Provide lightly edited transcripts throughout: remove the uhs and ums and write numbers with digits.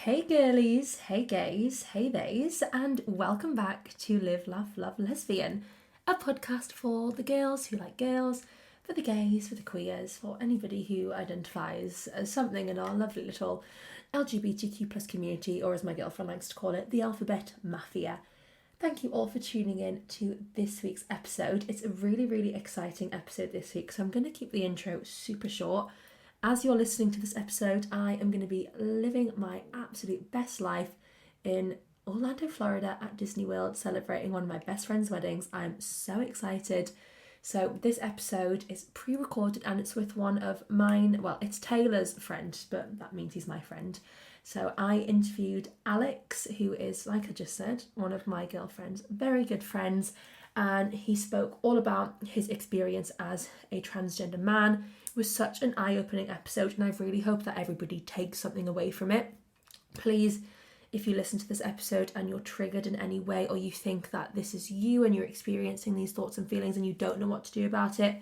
Hey girlies, hey gays, hey theys, and welcome back to Live, Laugh, Love, Lesbian, a podcast for the girls who like girls, for the gays, for the queers, for anybody who identifies as something in our lovely little LGBTQ plus community, or as my girlfriend likes to call it, the alphabet mafia. Thank you all for tuning in to this week's episode. It's a really, really exciting episode this week, so I'm going to keep the intro super short. As you're listening to this episode, I am going to be living my absolute best life in Orlando, Florida at Disney World, celebrating one of my best friend's weddings. I'm so excited. So this episode is pre-recorded and it's with one of mine, well, it's Taylor's friend, but that means he's my friend. So I interviewed Alex, who is, like I just said, one of my girlfriend's very good friends, and he spoke all about his experience as a transgender man. It was such an eye-opening episode, and I really hope that everybody takes something away from it. Please, if you listen to this episode and you're triggered in any way, or you think that this is you and you're experiencing these thoughts and feelings and you don't know what to do about it,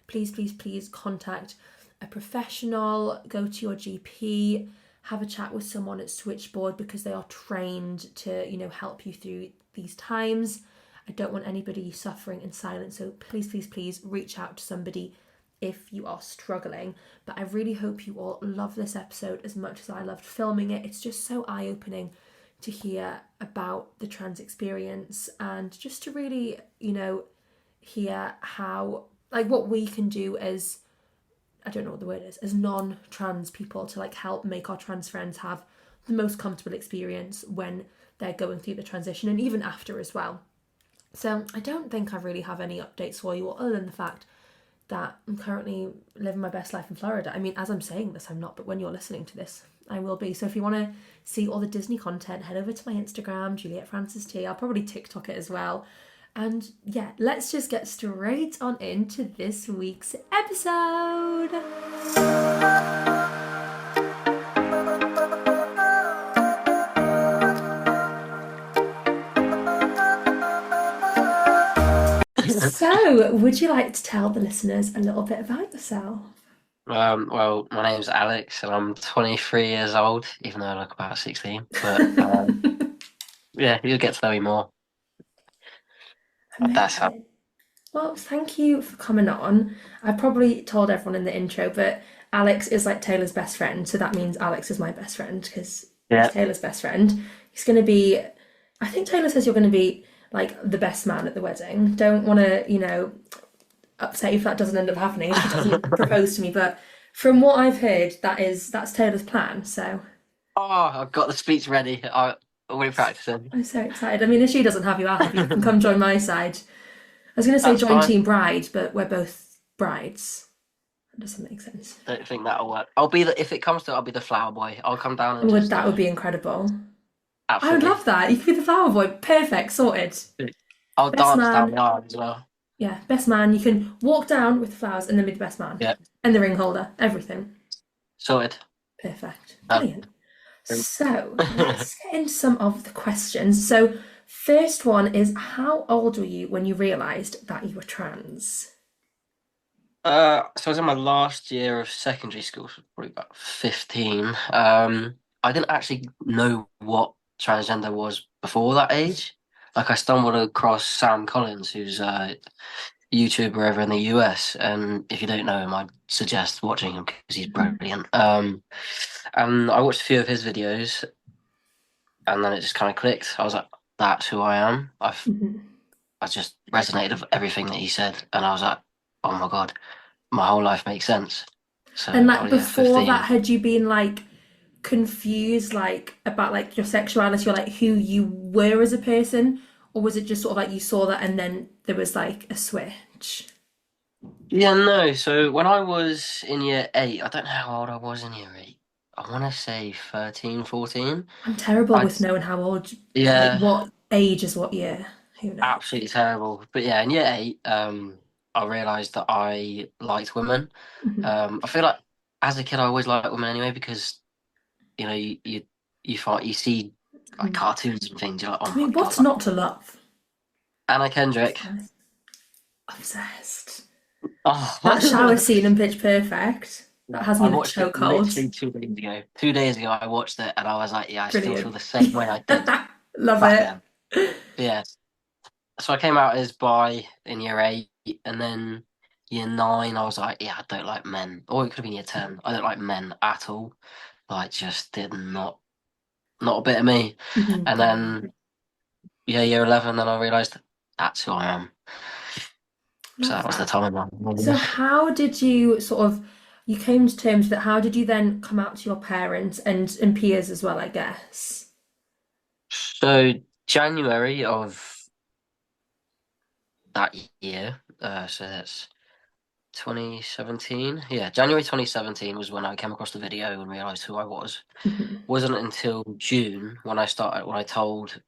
please contact a professional, go to your GP, have a chat with someone at Switchboard, because they are trained to, help you through these times. I don't want anybody suffering in silence, so please reach out to somebody if you are struggling. But I really hope you all love this episode as much as I loved filming it. It's just so eye-opening to hear about the trans experience, and just to really, hear how, what we can do as, I don't know what the word is, as non-trans people to help make our trans friends have the most comfortable experience when they're going through the transition, and even after as well. So I don't think I really have any updates for you, other than the fact that I'm currently living my best life in Florida. I mean, as I'm saying this, I'm not, but when you're listening to this, I will be. So if you want to see all the Disney content, head over to my Instagram, Juliet Francis T. I'll probably TikTok it as well. And yeah, let's just get straight on into this week's episode. So, would you like to tell the listeners a little bit about yourself? Well, my name's Alex and I'm 23 years old, even though I look about 16. But yeah, you'll get to know me more. That's how. Amazing. Well, thank you for coming on. I probably told everyone in the intro, but Alex is Taylor's best friend, so that means Alex is my best friend because he's Yeah. Taylor's best friend. He's going to be, I think Taylor says you're going to be the best man at the wedding. Don't want to, upset you if that doesn't end up happening, if he doesn't propose to me, but from what I've heard, that's Taylor's plan, so. Oh, I've got the speech ready. We're practicing. I'm so excited. I mean, if she doesn't have you, I'll have you. You can come join my side. I was going to say That's join fine. Team Bride, but we're both brides. That doesn't make sense. Don't think that'll work. If it comes to it, I'll be the flower boy. I'll come down and Would just that would be incredible. I would absolutely. love that. You could be the flower boy. Perfect. Sorted. I'll Best dance down the man. aisle as well. Yeah, best man. You can walk down with the flowers and then be the best man. Yeah, And the ring holder. Everything. sorted. Perfect. Um, Brilliant. So let's get into some of the questions. So first one is, how old were you when you realised that you were trans? so I was in my last year of secondary school, so probably about 15. I didn't actually know what transgender was before that age. I stumbled across Sam Collins, who's a YouTuber over in the US, and if you don't know him, I suggest watching him because he's brilliant. And I watched a few of his videos, and then it just kind of clicked. I was like, "That's who I am." Mhm. I just resonated with everything that he said, and I was like, "Oh my God, my whole life makes sense." So And I was, yeah, before that, 15. had you been confused about your sexuality, or who you were as a person, or was it just sort of you saw that and then there was a switch? Yeah, no. So when I was in year eight, I don't know how old I was in year eight. I want to say 13, 14. I'm terrible I, with knowing how old, yeah, what age is what year. Who knows? absolutely terrible. But yeah, in year eight, I realized that I liked women. Mhm. I feel like as a kid, I always liked women anyway because you see cartoons and things. You're like, I oh my mean, God, what's not to love? Anna Kendrick. Obsessed. That shower Oh, scene in Pitch Perfect. That Yeah, has me I in a watched it chokehold. literally 2 days ago. 2 days ago, I watched it and I was like, yeah, I still feel Brilliant. the same way I did Love back it. then. But yeah, so I came out as bi in year 8, and then year 9, I was like, yeah, I don't like men. Or it could have been year 10. I don't like men at all. Like, just did not a bit of me. Mhm. And then yeah, year 11, then I realised that's who I am. So Love that was the that. time. So how did you sort of you came to terms with it? How did you then come out to your parents and peers as well, I guess? So January of that year, so that's 2017. Yeah, January 2017 was when I came across the video and realised who I was. Hmm. Wasn't until June when I told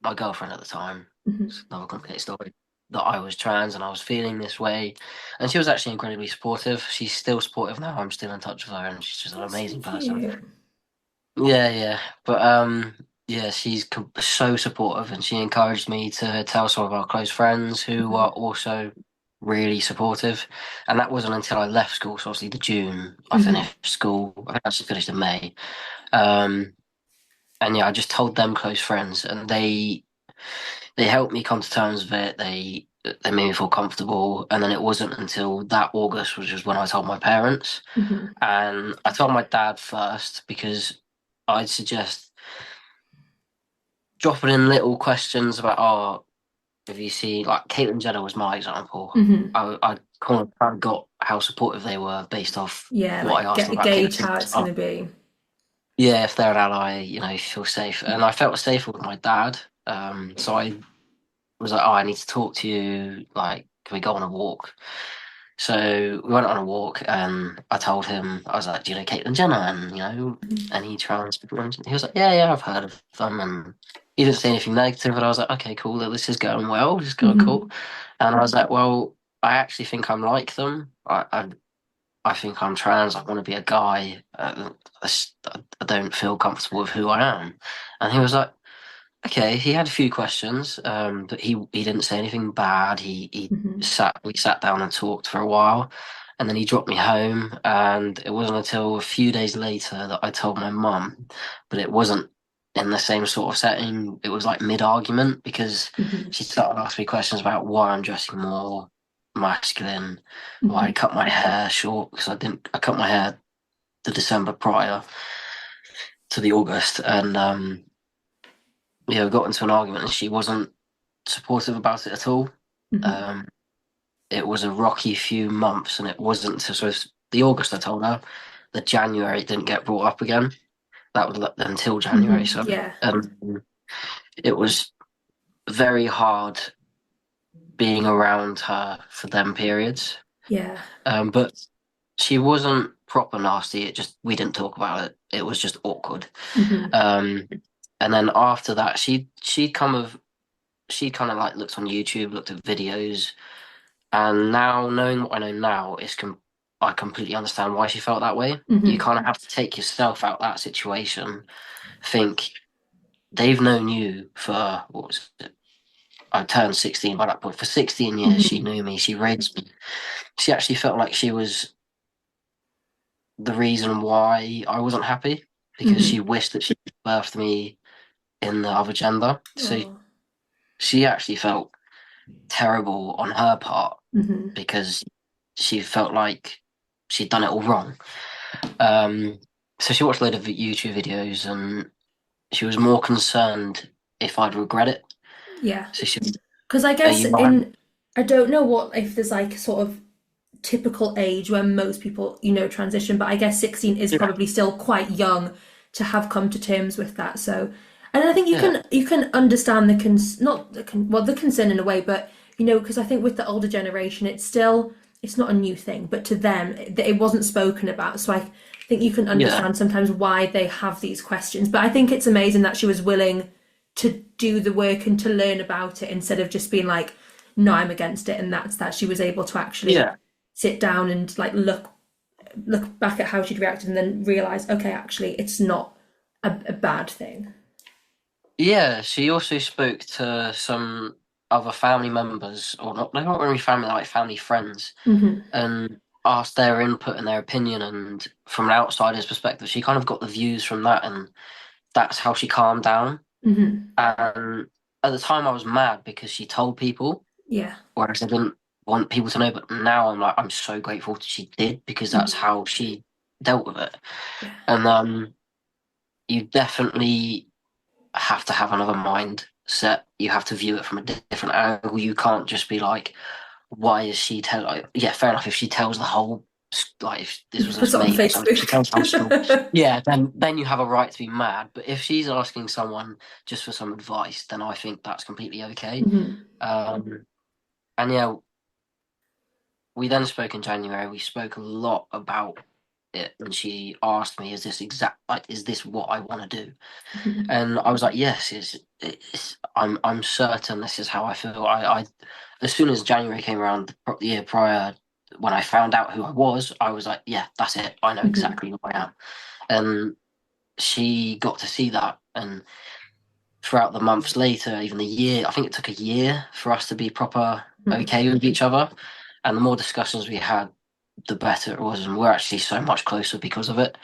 my girlfriend at the time, Hmm. it's another complicated story, that I was trans and I was feeling this way. And she was actually incredibly supportive. She's still supportive now. I'm still in touch with her and she's just an That's so amazing person. cute. Yeah, yeah. But yeah, she's so supportive and she encouraged me to tell some of our close friends who Hmm. are also really supportive. And that wasn't until I left school. So obviously the June I Hmm. finished school. I think I actually finished in May. Um, and yeah, I just told them close friends and they helped me come to terms with it. They made me feel comfortable. And then it wasn't until that August, which was when I told my parents. Hmm. And I told my dad first because I'd suggest dropping in little questions about, oh, if you see, like Caitlyn Jenner was my example. Hmm. I kind of got how supportive they were based off Yeah, what I like asked them get about gauge Caitlyn. how it's gonna be. Yeah, if they're an ally, you feel safe. And I felt safer with my dad. So I was like, oh, I need to talk to you. Like, can we go on a walk? So we went on a walk, and I told him, I was like, do you know Caitlyn Jenner? And, any trans people? And he was like, yeah, yeah, I've heard of them. And he didn't say anything negative. And I was like, okay, cool. This is going well. This is going cool. Hmm. And I was like, well, I actually think I'm like them. I think I'm trans. I want to be a guy. I don't feel comfortable with who I am. And he was like, okay, he had a few questions, but he didn't say anything bad. Hmm. We sat down and talked for a while, and then he dropped me home. And it wasn't until a few days later that I told my mum, but it wasn't in the same sort of setting. It was like mid-argument because Hmm. she started asking me questions about why I'm dressing more masculine, why I Hmm. cut my hair short because I cut my hair the December prior to the August, and we got into an argument, and she wasn't supportive about it at all. Hmm. Um, it was a rocky few months, and it wasn't so it's the August I told her. The January it didn't get brought up again. That was until January. Hmm. So Yeah. it was very hard being around her for them periods. Yeah. But she wasn't proper nasty. It just we didn't talk about it. It was just awkward. Hmm. Um, and then after that, she kind of like looked on YouTube, looked at videos, and now knowing what I know now, I completely understand why she felt that way. You Hmm. kind of have to take yourself out that situation. Think they've known you for what was it? I turned 16 by that point. For 16 years, she Hmm. knew me. She raised me. She actually felt like she was the reason why I wasn't happy because she Hmm. wished that she birthed me in the other gender. So Oh. she actually felt terrible on her part Hmm. because she felt like she'd done it all wrong. Um, so she watched a load of YouTube videos and she was more concerned if I'd regret it. Yeah. So she, Because I are guess you right? in I don't know what if there's like sort of typical age where most people, transition, but I guess 16 is Yeah, probably still quite young to have come to terms with that. So, and I think you yeah, can understand the not the concern in a way, but because I think with the older generation, it's not a new thing, but to them, it wasn't spoken about. So I think you can yeah, understand sometimes why they have these questions. But I think it's amazing that she was willing to do the work and to learn about it instead of just being like, no, I'm against it, and that's that. She was able to actually yeah, sit down and like look back at how she'd reacted and then realize, okay, actually, it's not a bad thing. yeah. She also spoke to some other family members, or not, they're not really family, they're like family friends, Hmm. and asked their input and their opinion, and from an outsider's perspective, she kind of got the views from that, and that's how she calmed down. Hmm. And at the time, I was mad because she told people, Yeah. whereas I didn't want people to know. But now I'm like, I'm so grateful that she did because that's Hmm. how she dealt with it. Yeah. And you definitely have to have another mindset. You have to view it from a different angle. You can't just be like, why is she tell? Like, yeah, fair enough. If she tells the whole, like, if this was Puts just it on me or something, she tells the whole story. Facebook. Yeah, then you have a right to be mad. But if she's asking someone just for some advice, then I think that's completely okay. Hmm. Um, and yeah, we then spoke in January. We spoke a lot about it, and she asked me, "Is this exact? Like, is this what I want to do?" Hmm. And I was like, "Yes, I'm certain this is how I feel." As soon as January came around, the year prior, when I found out who I was like, "Yeah, that's it. I know Hmm. exactly who I am." And she got to see that, and throughout the months later, even the year, I think it took a year for us to be proper Hmm. okay with each other. And the more discussions we had, the better it was, and we're actually so much closer because of it.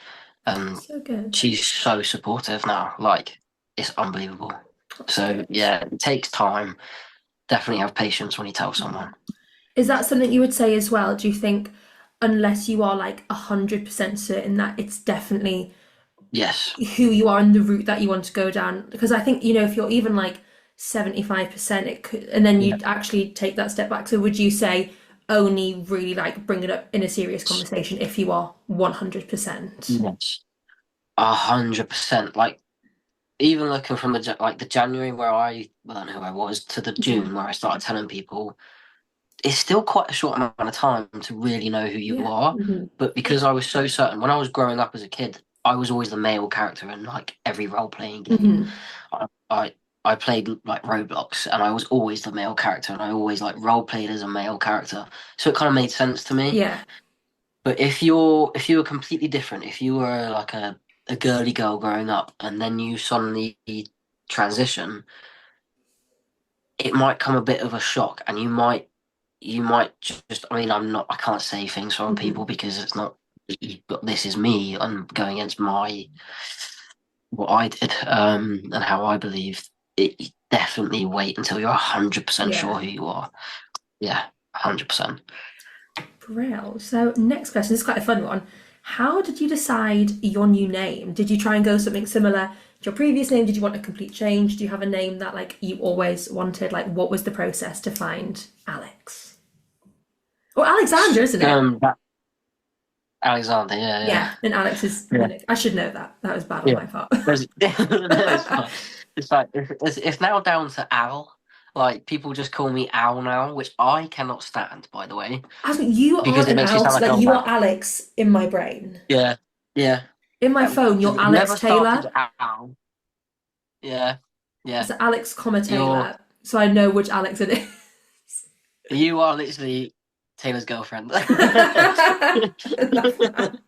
And So good. she's so supportive now, like it's unbelievable. That's So good. yeah, it takes time. Definitely have patience when you tell someone. Is that something you would say as well? Do you think, unless you are like 100% certain that it's definitely Yes, who you are and the route that you want to go down? Because I think, if you're even like 75%, it could, and then yeah, you actually take that step back. So would you say only really like bring it up in a serious conversation if you are 100%? yes, 100%. Like even looking from the January where I learned who I was to the Hmm. June where I started telling people, it's still quite a short amount of time to really know who you Yeah. are. Hmm. But because I was so certain, when I was growing up as a kid, I was always the male character in like every role playing game. Hmm. I, I I played like Roblox, and I was always the male character, and I always like role played as a male character. So it kind of made sense to me. Yeah. But if you were completely different, if you were like a girly girl growing up, and then you suddenly transition, it might come a bit of a shock, and you might just, I mean, I can't say things for other people Hmm. because it's not, but this is me. I'm going against what I did, and how I believe. You definitely wait until you're 100% Yeah. sure who you are. Yeah, 100%. Brill. So, next question. This is quite a fun one. How did you decide your new name? Did you try and go something similar to your previous name? Did you want a complete change? Do you have a name that like you always wanted? Like, what was the process to find Alex? Or Alexander, isn't it? That Alexander, Yeah, and Alex is yeah, I should know that. That was bad on yeah. my part. There's fun. It's like it's now down to Al. Like people just call me Al now, which I cannot stand, by the way, As you are because it an makes you sound Alex, like an like old you are man. Alex in my brain. Yeah, yeah. In my phone, you're It Alex never started Taylor. Al. Yeah, yeah. It's Alex, comma You're Taylor, so I know which Alex it is. you are literally Taylor's girlfriend. I love that.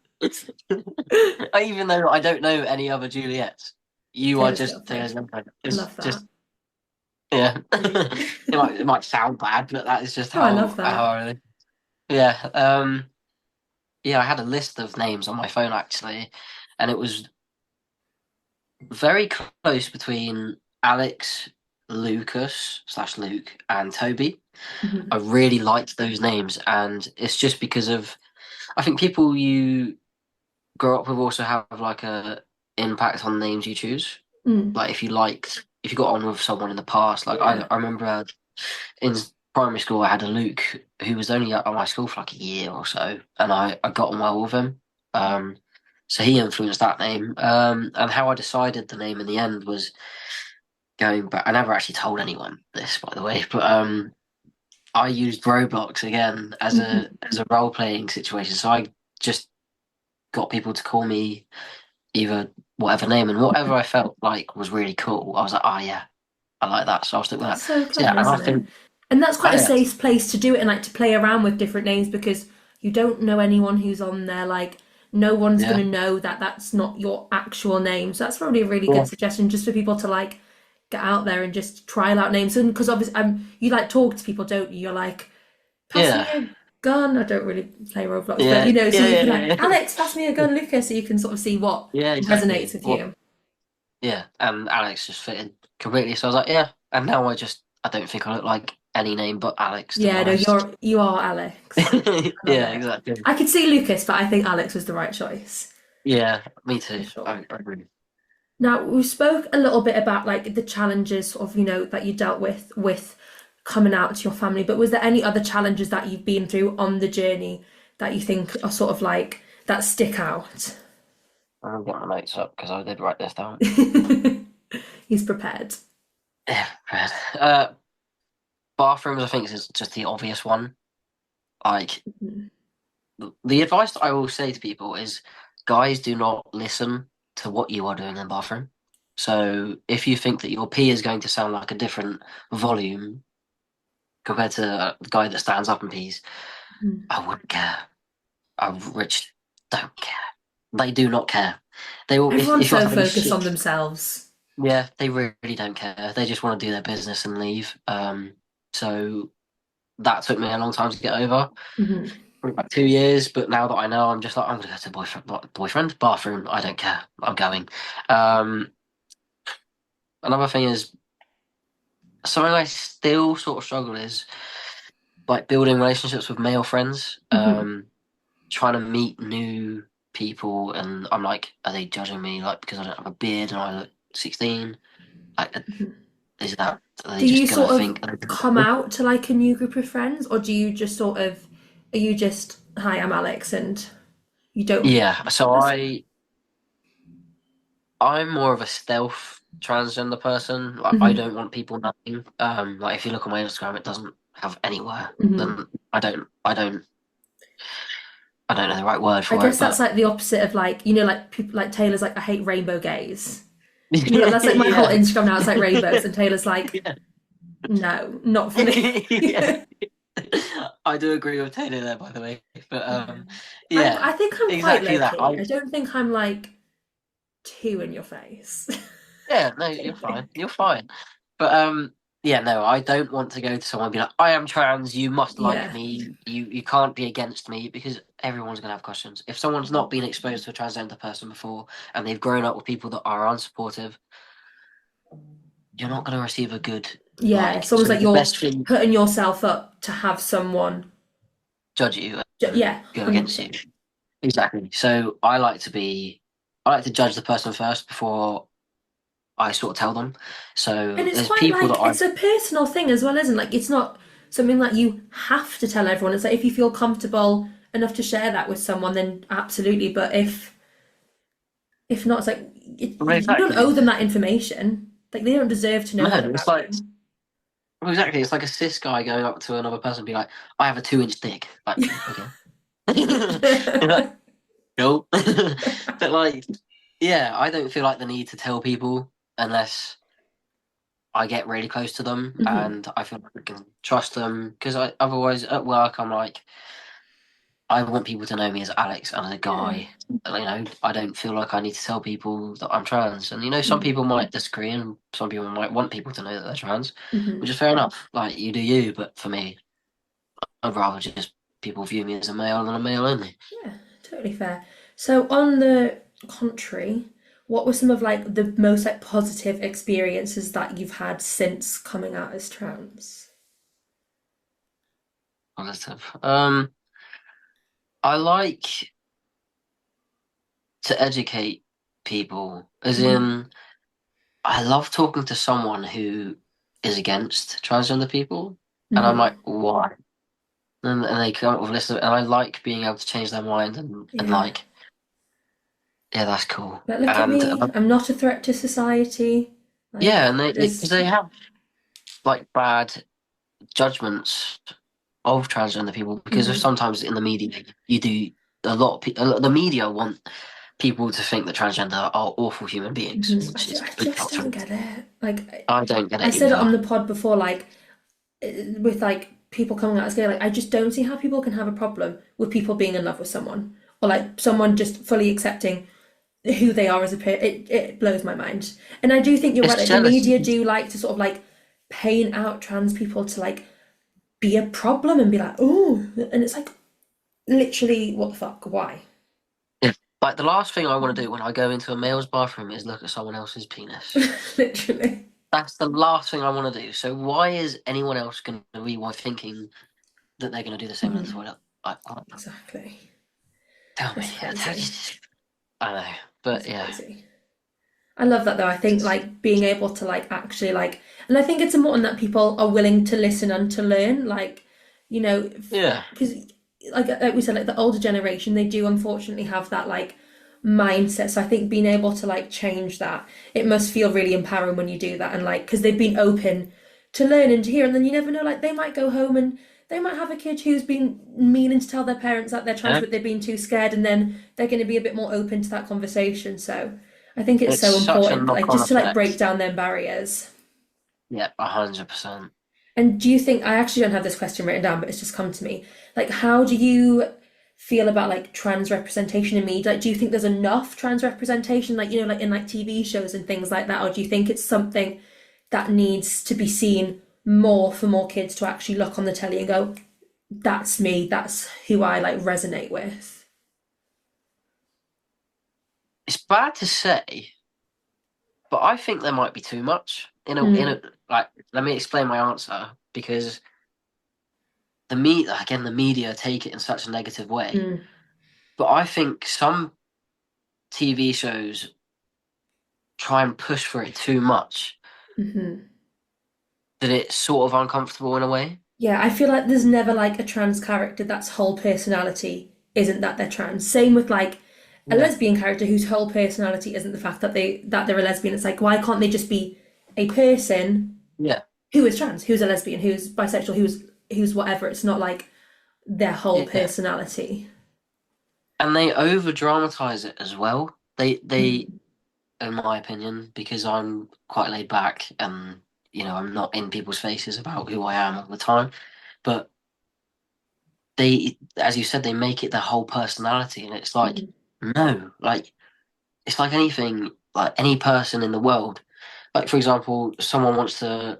Even though I don't know any other Juliets, you are Taylor's just girlfriend. Taylor's girlfriend. I It's love that. just yeah. Great. It might sound bad, but that is just Oh, I love how that. I really. Yeah. Yeah, I had a list of names on my phone actually, and it was very close between Alex, Lucas slash Luke, and Toby. I Mhm. really liked those names, and it's just because of I think people you grow up with also have like a impact on the names you choose. Mm. Like if you got on with someone in the past, like Yeah. I remember in primary school I had a Luke who was only at my school for like a year or so, and I got on well with him. Um, so he influenced that name. And how I decided the name in the end was going back. I never actually told anyone this, by the way, but I used Roblox again Mhm. as a role playing situation. So I just got people to call me either whatever name, and whatever I felt like was really cool. I was like, oh yeah, I like that, so I'll stick with That's that. so So yeah, clever, and I isn't it? think And that's quite oh a yeah, safe place to do it and like to play around with different names because you don't know anyone who's on there. Like, no one's yeah, going to know that that's not your actual name. So that's probably a really yeah, good suggestion just for people to like get out there and just trial out names. And because obviously, you like talk to people, don't you? You're like, pass me yeah. in. gun. I don't really play Roblox, but Yeah, so yeah, you'd yeah, be like, yeah, yeah. Alex, pass me a gun, Lucas, so you can sort of see what Yeah, resonates exactly. with Well, you. yeah, and Alex just fitted completely. So I was like, yeah. And now I don't think I look like any name but Alex, to be Yeah, no, honest. you are Alex. I love Yeah, it. exactly. I could see Lucas, but I think Alex was the right choice Yeah, me for too. sure. I agree. Now, we spoke a little bit about like the challenges of, that you dealt with coming out to your family, but was there any other challenges that you've been through on the journey that you think are sort of like that stick out? I'm gonna get my notes up because I did write this down. He's prepared. Yeah, Fred. Bathrooms, I think, is just the obvious one. Like, the advice that I will say to people is, guys, do not listen to what you are doing in the bathroom. So if you think that your pee is going to sound like a different volume compared to the guy that stands up and pees, I wouldn't care. I rich don't care. They do not care. They will Everyone's if you're so having a focused on shit, themselves. yeah, they really don't care. They just want to do their business and leave. So that took me a long time to get over. Hmm. Probably about 2 years, but now that I know, I'm just like, I'm gonna go to boyfriend bathroom. I don't care. I'm going. Um, Another thing is something I still sort of struggle is like building relationships with male friends. Hmm. Trying to meet new people, and I'm like, are they judging me like because I don't have a beard and I look 16? Like, is that are they Do you just gonna sort of think? come out to like a new group of friends, or do you just sort of, are you just, hi, I'm Alex, and you don't? Yeah, so That's, I'm more of a stealth transgender person. Like, I mhm, don't want people knowing. Like if you look on my Instagram, it doesn't have anywhere. mhm. Then I don't know the right word I for it, guess that's but like the opposite of like, like people like Taylor's like, I hate rainbow gays. That's like my whole yeah, Instagram now. It's like rainbows, and Taylor's like, yeah, no, not for me. yeah. I do agree with Taylor there, by the way. But Yeah. I yeah, think I'm quite exactly low that. key. I don't think I'm like too in your face. Yeah, no, you're fine. You're fine. But yeah, no, I don't want to go to someone and be like, I am trans, you must like Yeah. me, you can't be against me, because everyone's gonna have questions. If someone's not been exposed to a transgender person before and they've grown up with people that are unsupportive, you're not gonna receive a good Yeah. like. It's almost So like the you're best thing, putting yourself up to have someone. judge you and Yeah, go against you. 100%. Exactly. So I like to judge the person first before I sort of tell them. And So it's there's quite people that like, I it's a personal thing as well, isn't it? Like, it's not something that you have to tell everyone. It's like if you feel comfortable enough to share that with someone, then absolutely. But if not, it's like well, you don't exactly. owe them that information. Like, they don't deserve to know No, that it's about like you. well, exactly. It's like a cis guy going up to another person and be like, "I have a 2 inch dick." Like, okay, You're like, no, but like, yeah, I don't feel like the need to tell people unless I get really close to them Mhm. and I feel like I can trust them. Because otherwise, at work, I'm like, I want people to know me as Alex and as a Yeah. guy. I don't feel like I need to tell people that I'm trans. And some Mhm. people might disagree, and some people might want people to know that they're trans, which Mhm. is fair enough. Like, you do you, but for me, I'd rather just people view me as a male than a male only. Yeah, totally fair. So on the contrary, what were some of like the most like positive experiences that you've had since coming out as trans? Positive. I like to educate people, as Mhm. in, I love talking to someone who is against transgender people, and I'm Mhm. like, why? And they come up with a list of, and I like being able to change their mind and Yeah. like, yeah, that's cool. Like, look at And me. I'm not a threat to society. yeah, Like, and because there's. they have like bad judgments of transgender people, because of Mhm. sometimes in the media you do the media want people to think that transgender are awful human beings, Mhm. which is I completely just not don't true. get it. Like, I don't get I it said it on either. the pod before, like, with like people coming out as gay, like, I just don't see how people can have a problem with people being in love with someone, or like someone just fully accepting who they are as a person. It blows my mind. And I do think you're right. It's Like, the media jealousy. do like to sort of like paint out trans people to like be a problem and be like, oh, and it's like literally, what the fuck? Why? Yeah. Like the last thing I want to do when I go into a male's bathroom is look at someone else's penis. Literally. That's the last thing I want to do. So why is anyone else going to be thinking that they're going to do the same in the Mhm. toilet? I Exactly. tell me. It's crazy. I know, but It's yeah, crazy. I love that though. I think like being able to like actually like, and I think it's important that people are willing to listen and to learn. Like, you know, yeah, because like we said, like the older generation, they do unfortunately have that like mindset. So I think being able to like change that, it must feel really empowering when you do that, and like because they've been open to learn and to hear, and then you never know, like they might go home and they might have a kid who's been meaning to tell their parents that they're trans, yeah. but they've been too scared, and then they're going to be a bit more open to that conversation. So I think it's It's so such a important, like knock-on just to like break effect. down their barriers. Yeah, 100%. And do you think, I actually don't have this question written down, but it's just come to me. Like, how do you feel about like trans representation in media? Like, do you think there's enough trans representation, like, you know, like in like TV shows and things like that? Or do you think it's something that needs to be seen more for more kids to actually look on the telly and go, that's me, that's who I like resonate with? It's bad to say, but I think there might be too much Mm, like. Let me explain my answer because the media take it in such a negative way. mm, But I think some TV shows try and push for it too much hmm. that it's sort of uncomfortable in a way. Yeah, I feel like there's never like a trans character that's whole personality isn't that they're trans. Same with like a Yeah, lesbian character whose whole personality isn't the fact that they're a lesbian. It's like why can't they just be a person yeah, who is trans, who's a lesbian, who's bisexual, who's whatever. It's not like their whole yeah. personality. And they over dramatize it as well. They, Mm, in my opinion, because I'm quite laid back and I'm not in people's faces about who I am all the time. But they, as you said, they make it their whole personality, and it's like, mm, no, like it's like anything, like any person in the world. Like for example, someone wants to,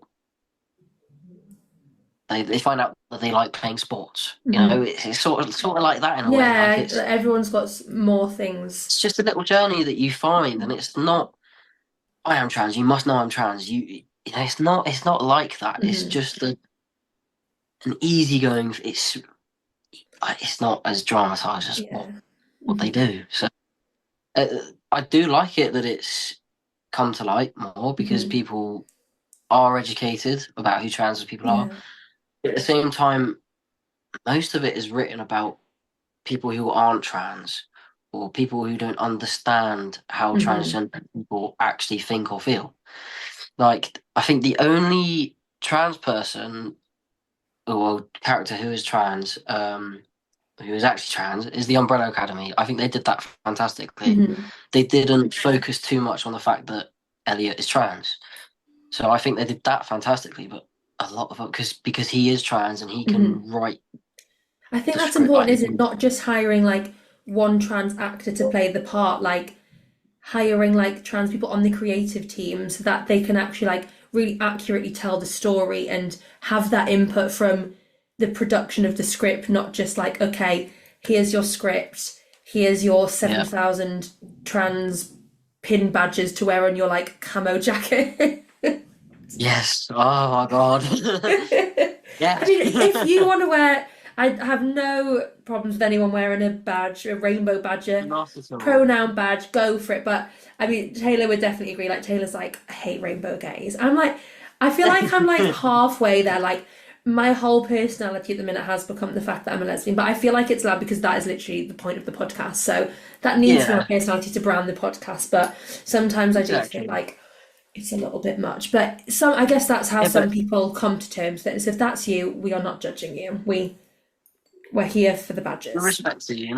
they find out that they like playing sports. mm. It's sort of like that in a way. Like Yeah, everyone's got more things. it's just a little journey that you find, and it's not. I am trans. You must know I'm trans. It's not like that. It's Mm, just an easygoing. It's not as dramatized as what yeah. what they Hmm. do. So uh, I do like it that it's come to light more because Hmm. people are educated about who trans people are. Yeah. At the same time, most of it is written about people who aren't trans or people who don't understand how Hmm. transgender people actually think or feel. Like, I think the only trans person or character who is trans, who is actually trans, is the Umbrella Academy. I think they did that fantastically. Hmm. They didn't focus too much on the fact that Elliot is trans. So I think they did that fantastically, but a lot of it because he is trans and he Hmm. can write I think the that's script important, like he isn't it? can. Not just hiring like one trans actor to play the part, like hiring like trans people on the creative team so that they can actually like really accurately tell the story and have that input from the production of the script, not just like, okay, here's your script, here's your Yeah. 7,000 trans pin badges to wear on your like camo jacket. Yes. Oh my God. I Yes. mean, if you want to wear, I have no problems with anyone wearing a badge, a rainbow badge, a Not at all. pronoun badge, go for it. But I mean, Taylor would definitely agree. Like, Taylor's like, I hate rainbow gays. I'm like, I feel like I'm like halfway there. Like, my whole personality at the minute has become the fact that I'm a lesbian, but I feel like it's loud because that is literally the point of the podcast. So that needs to be my Yeah. personality to brand the podcast. But sometimes I do feel Exactly. like it's a little bit much. But I guess that's how Yeah, some but people come to terms with it. So if that's you, we are not judging you. We're here for the with badges. respect to you.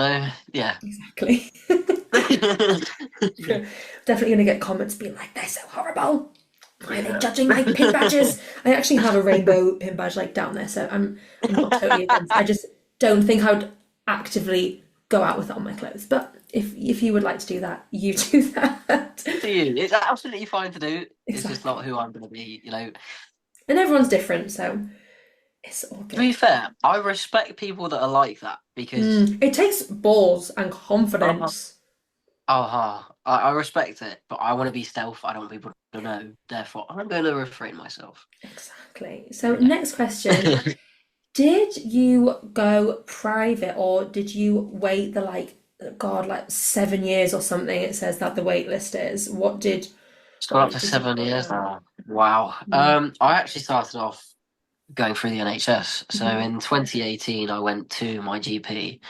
Yeah. Exactly. Definitely gonna get comments being like, they're so horrible. Why are they Yeah. judging my pin badges? I actually have a rainbow pin badge like down there, so I'm not totally against. I just don't think I would actively go out with it on my clothes. But if you would like to do that, you do that. Do you? It's absolutely fine to do. It's just not Exactly. who I'm going to be. And everyone's different, so It's all To be good. fair, I respect people that are like that because It takes balls and uh, confidence. I respect it, but I want to be stealth. I don't want people to know. Therefore, I'm going to refrain myself. Exactly. So, next question. Did you go private or did you wait the God, like 7 years or something? It says that the wait list is. It's gone up Why to did you 7 years go? now. Wow. Mm-hmm. I actually started off going through the NHS. So Mm-hmm. in 2018, I went to my GP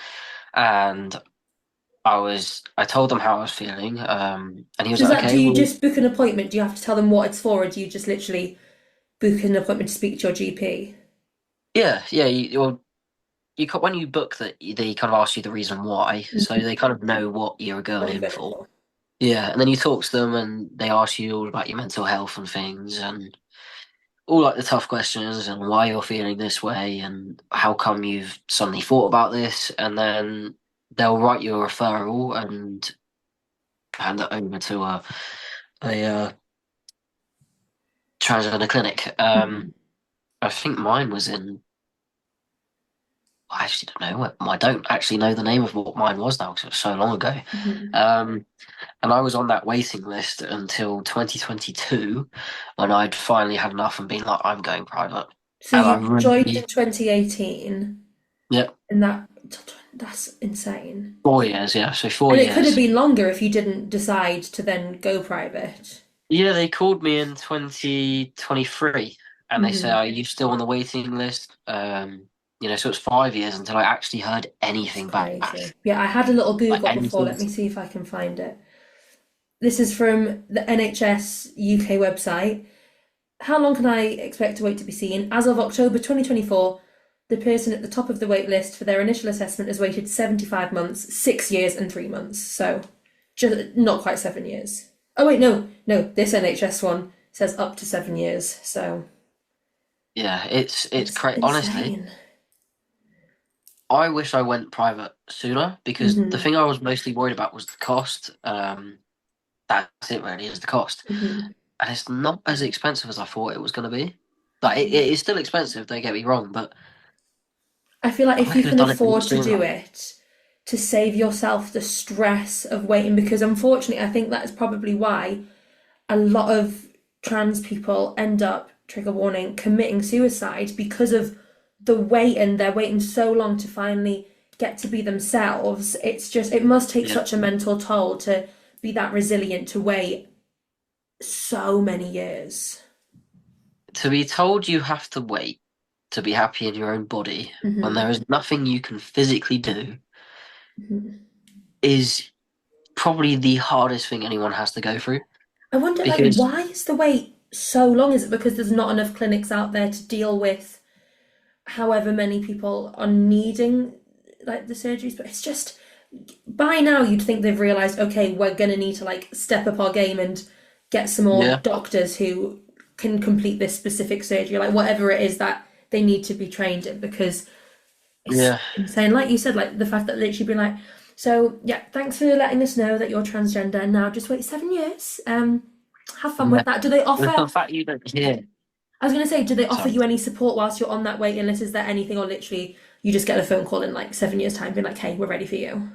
and I told him how I was feeling. And he was So is like, that, do okay, you well, just book an appointment? Do you have to tell them what it's for, or do you just literally book an appointment to speak to your GP? yeah. When you book that, they kind of ask you the reason why, so Mhm. they kind of know what you're going What you're in going for. for? Yeah, and then you talk to them, and they ask you all about your mental health and things, and all like the tough questions, and why you're feeling this way, and how come you've suddenly thought about this, and then they'll write you a referral and hand it over to a transgender clinic. Mhm. I think mine was in. I actually don't know. I don't actually know the name of what mine was now because it was so long ago. Mhm. Um, And I was on that waiting list until 2022 when I'd finally had enough and been like, I'm going private. So And I you joined in really, 2018, yeah, and that's insane. 4 years, yeah, so four And it could have years. been longer if you didn't decide to then go private. Yeah, they called me in 2023 and they said, Hmm. are you still on the waiting list? So it's 5 years until I actually heard It's anything back. crazy. Yeah, I had a little Like Google before. anything. Let me see if I can find it. This is from the NHS UK website. How long can I expect to wait to be seen? As of October 2024, the person at the top of the wait list for their initial assessment has waited 75 months, 6 years, and 3 months. So, just not quite 7 years. Oh, wait, no, no, this NHS one says up to 7 years. So, Yeah, it's it's crazy. Honestly, insane. I wish I went private sooner because the Hmm. thing I was mostly worried about was the cost. That's it really, is the cost. Hmm. And it's not as expensive as I thought it was going to be. Like it is still expensive, don't get me wrong, but I feel like if I you could have can done it a lot afford to do sooner. it, to save yourself the stress of waiting, because unfortunately, I think that is probably why a lot of trans people end up, trigger warning, committing suicide because of the wait and they're waiting so long to finally get to be themselves. It's just, it must take Yeah. such a mental toll to be that resilient to wait so many years. To be told you have to wait to be happy in your own body when Hmm. there is nothing you can physically do Hmm. is probably the hardest thing anyone has to go through. I wonder, like, Because why is the wait so long? Is it because there's not enough clinics out there to deal with however many people are needing like the surgeries? But it's just by now you'd think they've realized, okay, we're gonna need to like step up our game and get some more yeah, doctors who can complete this specific surgery, like whatever it is that they need to be trained in, because it's yeah, insane. Like you said, like the fact that literally been like, so yeah, thanks for letting us know that you're transgender. Now just wait 7 years. Have fun yeah. with that. Do they The offer? fact you don't hear. I was gonna say, do they offer Sorry. you any support whilst you're on that waiting list? Is there anything, or literally you just get a phone call in like 7 years' time, being like, "Hey, we're ready for you."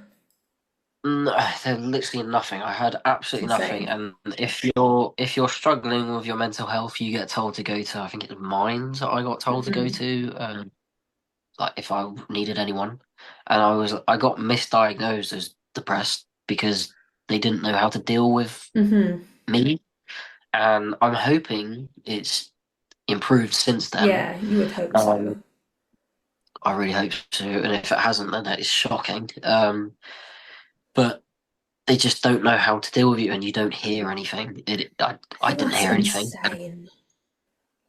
No, there's literally nothing. I heard It's absolutely nothing. insane. And if you're struggling with your mental health, you get told to go to, I think it's Mines that I got told to go Hmm. to. Like if I needed anyone, and I got misdiagnosed as depressed because they didn't know how to deal with Hmm. me, and I'm hoping it's improved since then. Yeah, you would hope Um, so. I really hope so, and if it hasn't, then that is shocking. But they just don't know how to deal with you, and you don't hear anything. I I think didn't that's hear anything. insane.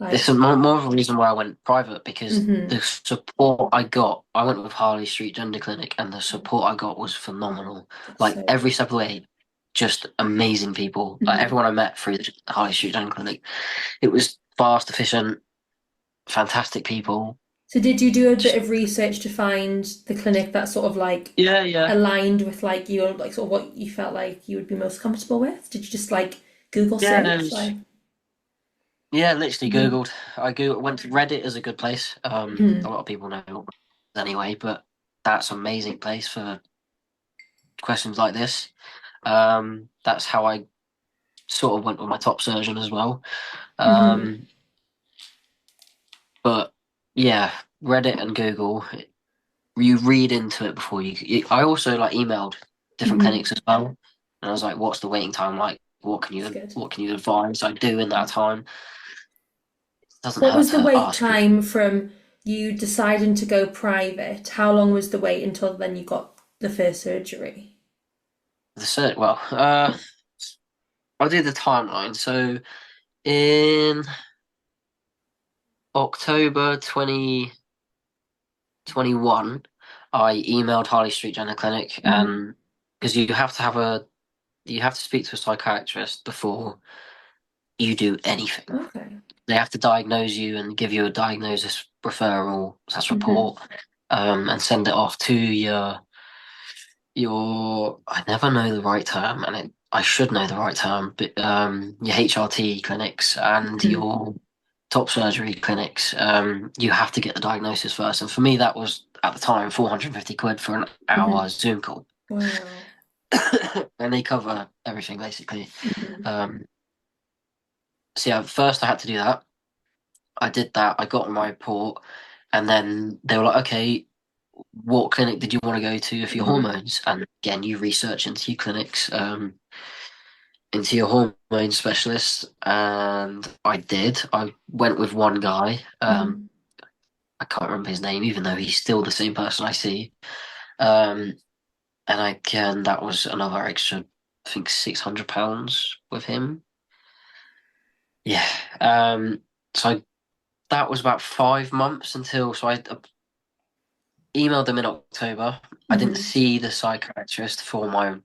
This Like, is more of a reason why I went private because hmm. the support I got, I went with Harley Street Gender Clinic, and the support I got was phenomenal. That's Like so every good. step of the way, just amazing people. Like Hmm. everyone I met through the Harley Street Gender Clinic, it was fast, efficient, fantastic people. So did you do a bit Just of research to find the clinic that sort of like yeah. aligned with like your like sort of what you felt like you would be most comfortable with? Did you just like Google Yeah, search? Like, Yeah, literally Hmm. Googled. Went to Reddit is a good place. A Hmm. lot of people know what it is anyway, but that's an amazing place for questions like this. That's how I sort of went with my top surgeon as well. Hmm. Um, but yeah, Reddit and Google, you read into it before I also like emailed different Hmm. clinics as well, and I was like, "What's the waiting time like? That's good. What can you advise I do in that time?" It doesn't What hurt was the to wait ask people. time from you deciding to go private? How long was the wait until then you got the first surgery? Well, I'll do the timeline. So in October 2021, I emailed Harley Street General Clinic, Hmm. and because you have to speak to a psychiatrist before you do anything. Okay. They have to diagnose you and give you a diagnosis referral, that's Hmm. report, and send it off to I never know the right term, and I should know the right term, but your HRT clinics and Hmm. your top surgery clinics, you have to get the diagnosis first. And for me, that was at the time 450 quid for an Hmm. hour Zoom call, Wow. and they cover everything basically. Hmm. Um, so yeah, first I had to do that. I did that. I got my report, and then they were like, "Okay, what clinic did you want to go to for your Hmm. hormones?" And again, you research into your clinics, into your hormone specialist, and I did. I went with one guy. Hmm. I can't remember his name, even though he's still the same person I see. Um, and again, that was another extra, I think, £600 with him. Yeah. So that was about 5 months until. So I emailed them in October. I didn't Hmm. see the psychiatrist for my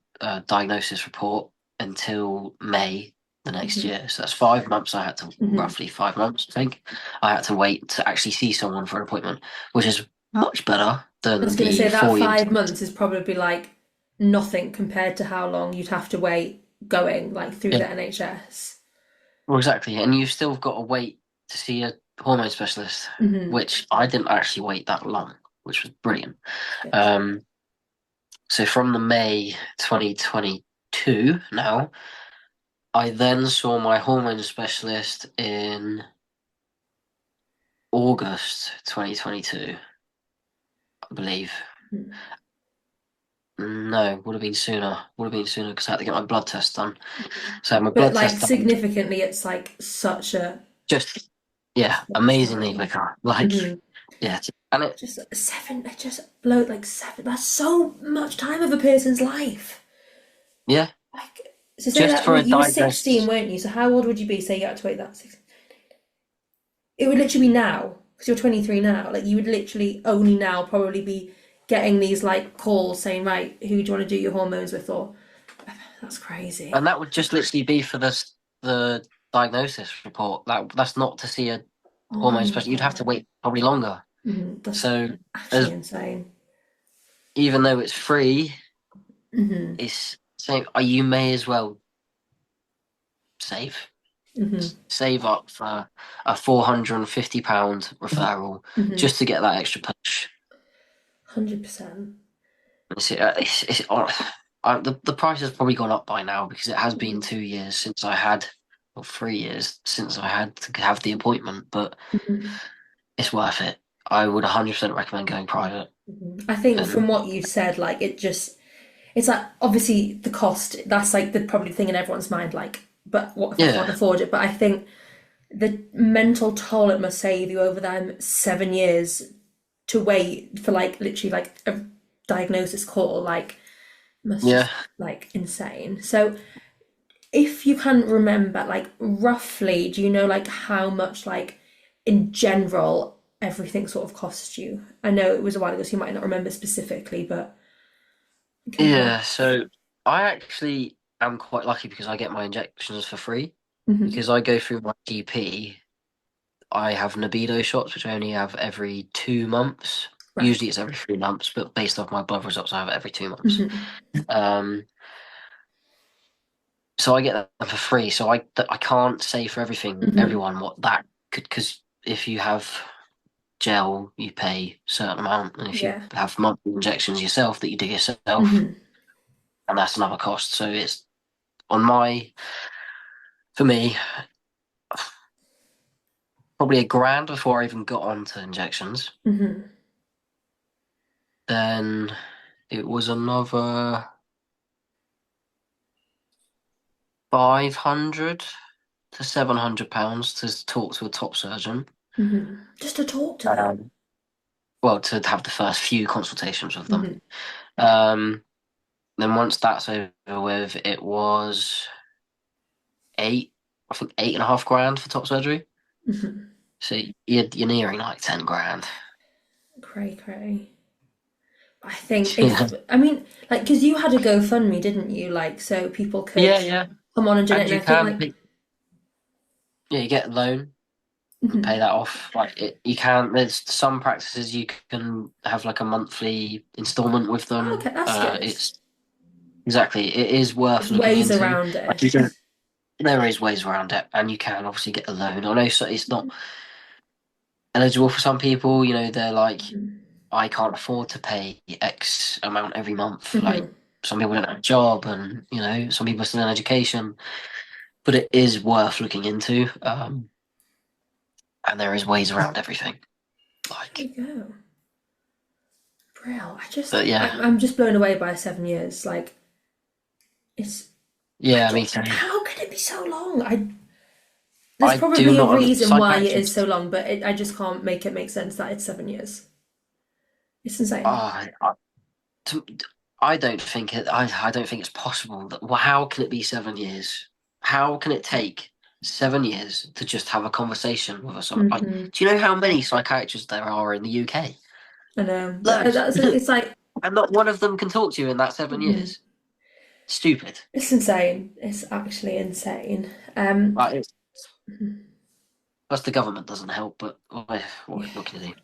diagnosis report until May the next Hmm. year. So that's 5 months. I had to Hmm. roughly 5 months, I think. I had to wait to actually see someone for an appointment, which is much better I was than going to the say that 4 years. 5 months is probably like nothing compared to how long you'd have to wait going like through Yeah, the NHS. well, exactly. And you've still got to wait to see a hormone specialist, Hmm. which I didn't actually wait that long, which was brilliant. That's good. Um, so from the May 2022 now. I then saw my hormone specialist in August 2022, I believe. Mhm. No, would have been sooner. Would have been sooner because I had to get my blood test done. So I had my But blood like test done. significantly, it's like such a Just, yeah, such amazingly time. quicker. Like, Hmm. yeah, and Just seven. It just blow like seven. That's so much time of a person's life. yeah, Like so, say just that for a you were 16, diagnosis. weren't you? So how old would you be? Say you had to wait that 16. It would literally be now because you're 23 now. Like you would literally only now probably be getting these like calls saying, right, who do you want to do your hormones with? Or that's crazy. And that would just literally be for the diagnosis report. That's not to see a Oh hormone my specialist. You'd have to God. wait probably longer. That's So actually as insane. even though it's free, Hmm. it's saying you may as well save Hmm. save up for a £450 referral Hmm. just to get that extra push. 100%. The price has probably gone up by now because it has been 2 years since I had, or 3 years since I had to have the appointment, but Hmm. it's worth it. I would 100% recommend going private. I think And from what you said, like it's like obviously the cost, that's like the probably thing in everyone's mind, like, but what if I can't yeah, afford it? But I think the mental toll it must save you over them 7 years to wait for like literally like a diagnosis call, like must yeah, just like insane. So if you can remember, like roughly, do you know like how much like in general everything sort of cost you? I know it was a while ago, so you might not remember specifically, but kind of yeah. rough. So I actually am quite lucky because I get my injections for free Hmm. because I go through my GP. I have libido shots, which I only have every 2 months. Right. Usually it's every 3 months, but based off my blood results, I have it every 2 months. Hmm. Um, so I get them for free. So I can't say for Hmm. everyone what that could, because if you have gel, you pay a certain amount, and if you Yeah. have monthly injections yourself that you do yourself, Hmm. and that's another cost. So it's on my for me probably a grand before I even got onto injections. Hmm. Then it was another 500 to £700 to talk to a top surgeon. Hmm. Just to talk to them. Um, well, to have the first few consultations with them. Hmm. Um, then once that's over with, it was eight, I think 8.5 grand for top surgery. Hmm. So you're nearing like 10 grand. Cray cray. I think Yeah, I mean, like, because you had a GoFundMe, didn't you? Like, so people could yeah. come on and donate. And And you I think, can like, pay, yeah, you get a loan and pay mhm. that off. Like you can. There's some practices you can have like a monthly installment with Oh, them. okay, that's good. It's exactly. It is worth There's looking ways into. around Like it. you don't. There is ways around it, and you can obviously get a loan. I know so it's not eligible for some people. You know, they're like, Mhm. I can't afford to pay X amount every month. Like Mhm. some people don't have a job, and some people are still in education. But it is worth looking into, and there is ways around everything. There Like, you go. Brill. but yeah, I'm just blown away by 7 years. Like, it's, yeah, me too. how can it be so long? There's I do probably a not. reason why it is so Psychiatrists. long, but I just can't make it make sense that it's 7 years. It's insane. Ah, to, I don't think it. I don't think it's possible. That well, how can it be 7 years? How can it take 7 years to just have a conversation with someone? Like, Hmm. do you know how many psychiatrists there are in the UK? I know, but Loads, it's like, and not one of them can talk to you in that seven mhm. years. Stupid. It's insane. It's actually insane. Like, it's, Mhm. plus the government doesn't help. But Yeah, what can you do?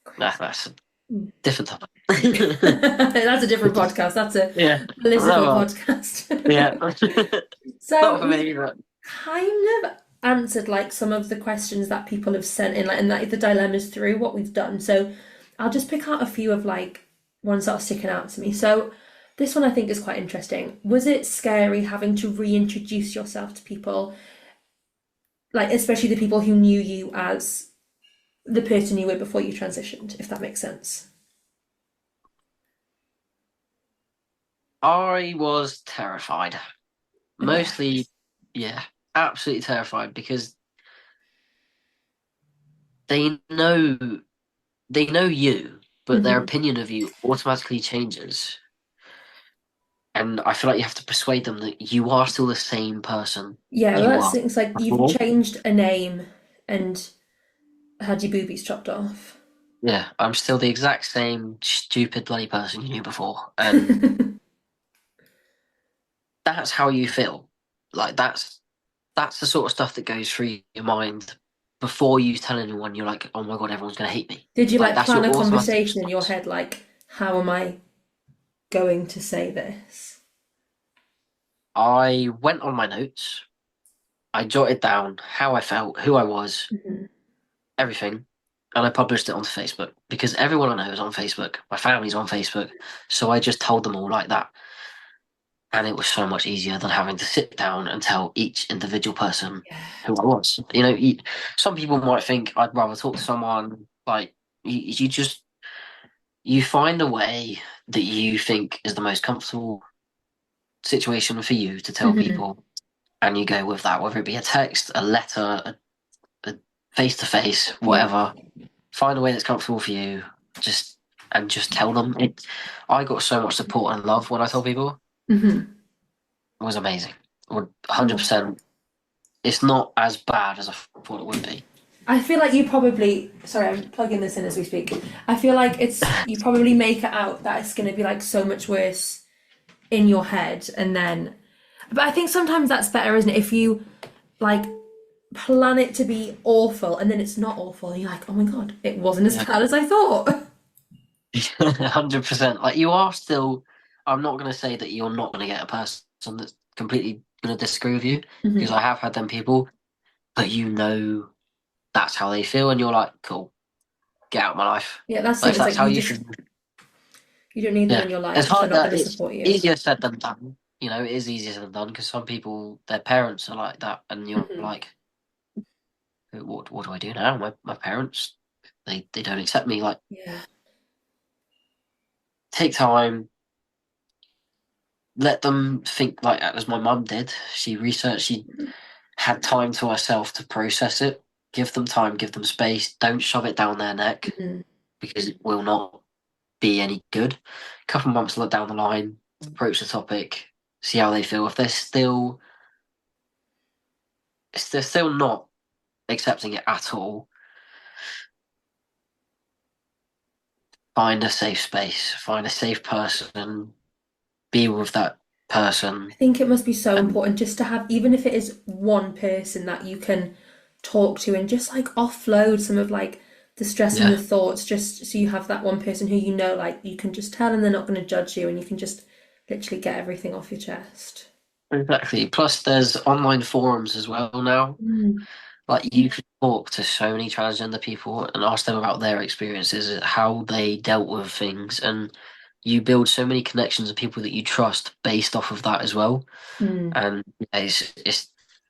crazy. That's a Mm. different topic. That's a different podcast. That's a Yeah. political No, podcast. yeah. Not So for we've me, but kind of answered like some of the questions that people have sent in, like, and like the dilemmas through what we've done. So I'll just pick out a few of like ones that are sticking out to me. So this one I think is quite interesting. Was it scary having to reintroduce yourself to people, like especially the people who knew you as the person you were before you transitioned, if that makes sense? I was terrified. I bet. Mostly, yeah, absolutely terrified because they know they know you, but their Hmm. opinion of you automatically changes. And I feel like you have to persuade them that you are still the same person Yeah, well, you that's were things like you've before. changed a name and had your boobies chopped off. Yeah, I'm still the exact same stupid bloody person you knew before, and that's how you feel. Like that's the sort of stuff that goes through your mind before you tell anyone. You're like, oh my god, everyone's gonna hate me. Did you Like like that's plan your a automatic conversation in your response. head, like, how am I going to say this? I went on my notes. I jotted down how I felt, who I was, Hmm. everything, and I published it onto Facebook because everyone I know is on Facebook. My family's on Facebook, so I just told them all like that, and it was so much easier than having to sit down and tell each individual person Yeah. who I was. Some people might think I'd rather talk to someone like you just you find a way that you think is the most comfortable situation for you to tell Hmm. people, and you go with that, whether it be a text, a letter, a face to face, Yeah. whatever. Find a way that's comfortable for you. Just just tell them. I got so much support and love when I told people. Hmm. It was amazing. Would Oh. 100%. It's not as bad as I thought it would be. I feel like you probably, sorry, I'm plugging this in as we speak. I feel like you probably make it out that it's going to be like so much worse in your head, and then, but I think sometimes that's better, isn't it? If you like plan it to be awful and then it's not awful, and you're like, oh my god, it wasn't as Yeah, bad as I thought. 100%. Like you are still. I'm not going to say that you're not going to get a person completely gonna disagree with you because Hmm. I have had them people, but that's how they feel, and you're like, cool, get out of my life. Yeah, that's the Like thing. if It's that's like how you feel, you don't need them yeah. in your It's life if they're hard not that going to it's support you. easier said than done. It is easier said than done because some people, their parents are like that, and you're Hmm. like, what do I do now? My parents, they don't accept me. Like, Yeah. take time, let them think like as my mum did. She researched, she had time to herself to process it. Give them time, give them space. Don't shove it down their neck Hmm. because it will not be any good. A couple months down the line, approach the topic, see how they feel. If they're still not accepting it at all, find a safe space, find a safe person, be with that I person, think it must be so and important just to have, even if it is one person that you can talk to and just like offload some of like the stress and the yeah, thoughts, just so you have that one person who you know, like you can just tell and they're not going to judge you and you can just literally get everything off your chest. exactly. Plus, there's online forums as well now. Mm. Like you could talk to so many transgender people and ask them about their experiences, how they dealt with things, and you build so many connections with people that you trust based off of that as well. Mm. And yeah,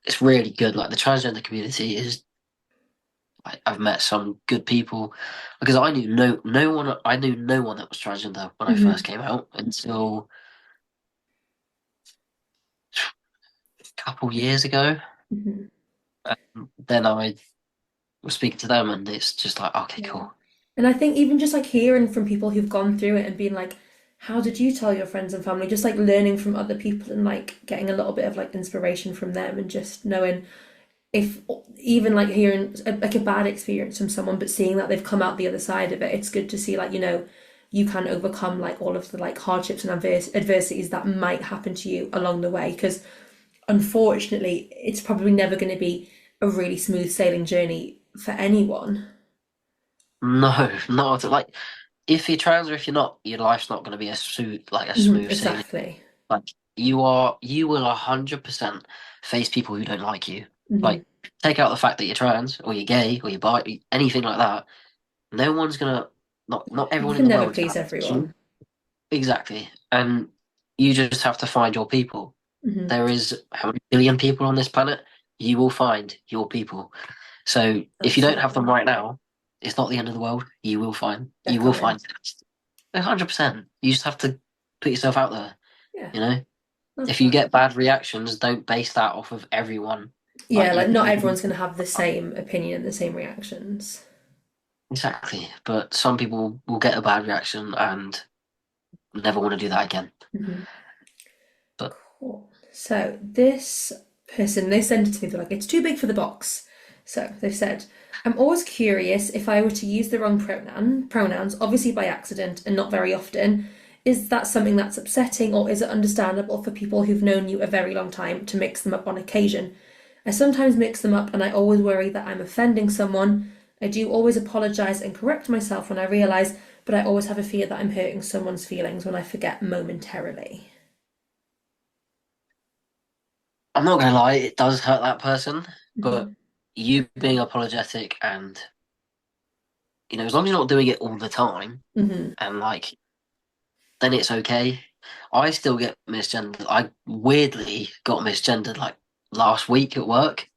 it's really good. Like the transgender community is. I've met some good people because I knew no one that was transgender when I first Hmm. came out until a couple years ago. Hmm. Then I was speaking to them, and it's just like, okay, Yeah. cool. And I think even just like hearing from people who've gone through it and being like, how did you tell your friends and family? Just like learning from other people and like getting a little bit of like inspiration from them and just knowing if even like hearing like a bad experience from someone, but seeing that they've come out the other side of it, it's good to see like, you can overcome like all of the like hardships and adversities that might happen to you along the way. Because unfortunately, it's probably never going to be a really smooth sailing journey for anyone. No, not like if you're trans or if you're not, your life's not going to be a Mhm, smooth sailing. exactly. Like you will 100% face people who don't like you. Hmm. Like take out the fact that you're trans or you're gay or you're bi, anything like that. No one's gonna, not You everyone in can the never world is please gonna have everyone. you. Exactly, and you just have to find your people. Hmm. There is how many billion people on this planet? You will find your people. So if you don't have them Absolutely. right now, it's not the end of the world. They're You will coming. find 100%. You just have to put yourself out there. Yeah, You know, love if you that. get bad reactions, don't base that off of everyone. Yeah, Like like not you everyone's going to have the same opinion and the same reactions. exactly, but some people will get a bad reaction and never want to do that again. Hmm. But Cool. So this person, they sent it to me, they're like, it's too big for the box. So they've said, I'm always curious if I were to use the wrong pronouns, obviously by accident and not very often, is that something that's upsetting or is it understandable for people who've known you a very long time to mix them up on occasion? I sometimes mix them up and I always worry that I'm offending someone. I do always apologise and correct myself when I realise, but I always have a fear that I'm hurting someone's feelings when I forget momentarily. I'm not gonna lie, it does hurt that person. But Hmm. you being apologetic and as long as you're not doing it all the time Hmm. and like then it's okay. I still get misgendered. I weirdly got misgendered like last week at work,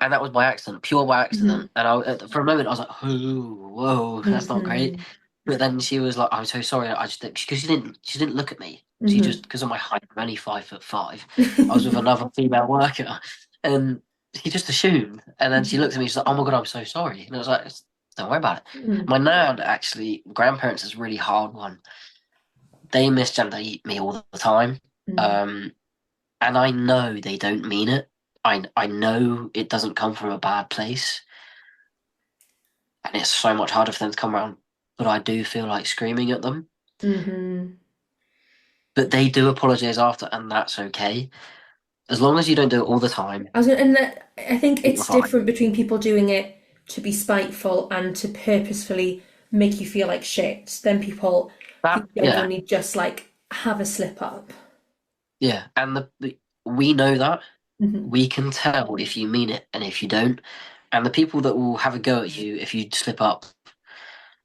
and that was by accident, pure by Hmm. accident. And for a moment, I was like, "Oh, whoa, that's not great." Hmm. But then she was like, "I'm so sorry." I just because she didn't look at me. She Hmm. just because of my height, I'm only 5'5". I was with another female worker, and she just assumed. And then she looked at me. She's like, "Oh my god, I'm so sorry." And I was like, "Don't worry about it." Hmm. My nan actually, grandparents is a really hard one. They misgender me all the time. Hmm. Um, and I know they don't mean it. I know it doesn't come from a bad place, and it's so much harder for them to come around. But I do feel like screaming at them. Hmm. But they do apologize after, and that's okay. As long as you don't do it all the time, I was gonna, and that, I think you're it's fine. different between people doing it to be spiteful and to purposefully make you feel like shit than people who That, yeah, genuinely just like have a slip up. yeah. And we know that. Hmm. We can tell if you mean it and if you don't. And the people that will have a go at you if you slip up,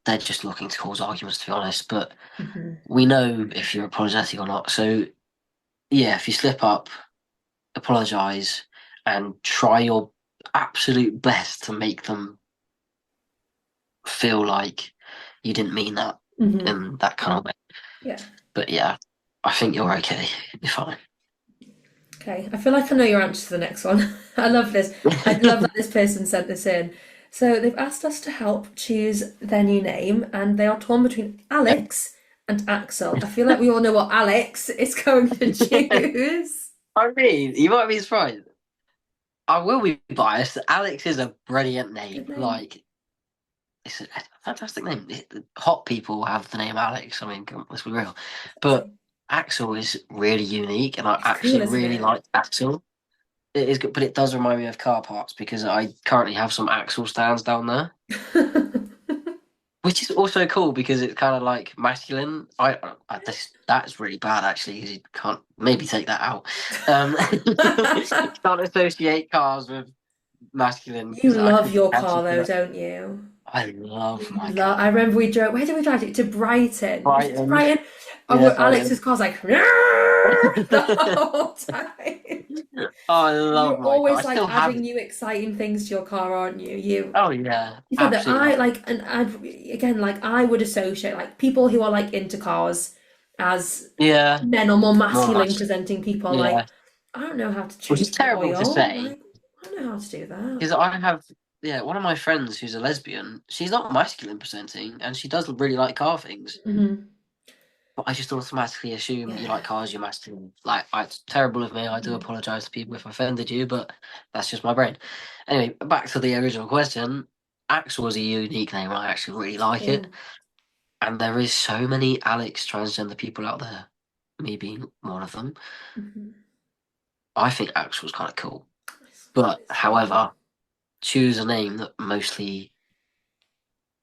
they're just looking to cause arguments, to be honest. But Hmm. we know if you're apologetic or not. So, yeah, if you slip up, apologise and try your absolute best to make them feel like you didn't mean that Hmm. in that kind of way. Yeah. But yeah, I think you're okay. You're fine. Okay. I feel like I know your answer to the next one. I love this. I love that this person sent this in. So they've asked us to help choose their new name, and they are torn between Alex and Axel. I feel like we all know what Alex is going to choose. I mean, you might be surprised. I will be biased. Alex is a brilliant Good name. name. Like, it's a fantastic name. Hot people have the name Alex. I mean, let's be real. But Axel is really unique, and I It's cool, actually isn't really it? like Axel. It is good, but it does remind me of car parts because I currently have some Axel stands down there, which is also cool because it's kind of like masculine. That's really bad actually because you can't maybe take that out. You can't associate cars with masculine You because I love could your car actually do though, that. don't you? I love You my love. I car. remember we drove. Where did we drive to? To Brighton. Was it to Brighton, Brighton? Oh, yeah, well, Alex's Brighton. car's like the whole time. Oh, I love You're my car. I always like still have adding it. new exciting things to your car, aren't you? Oh yeah, You said that absolutely I love it. like, and again, like I would associate like people who are like into cars as Yeah, men or more more masculine much. presenting people. Like, Yeah, I don't know how to which is change the terrible to oil. say Like, I don't know how to do that. because I have one of my friends who's a lesbian. She's not masculine presenting, and she does really like car things. Hmm. But I just automatically assume you Yeah. like cars, you're masculine. Like, it's terrible of me. I do Mhm. apologise to people if I offended you, but that's just my brain. Anyway, back to the original question. Axel was a unique name, and I actually really like it. Cool. And there is so many Alex transgender people out there, me being one of them. Hmm. I think Axel's kind of cool. That But, is really cool. however, choose a name that mostly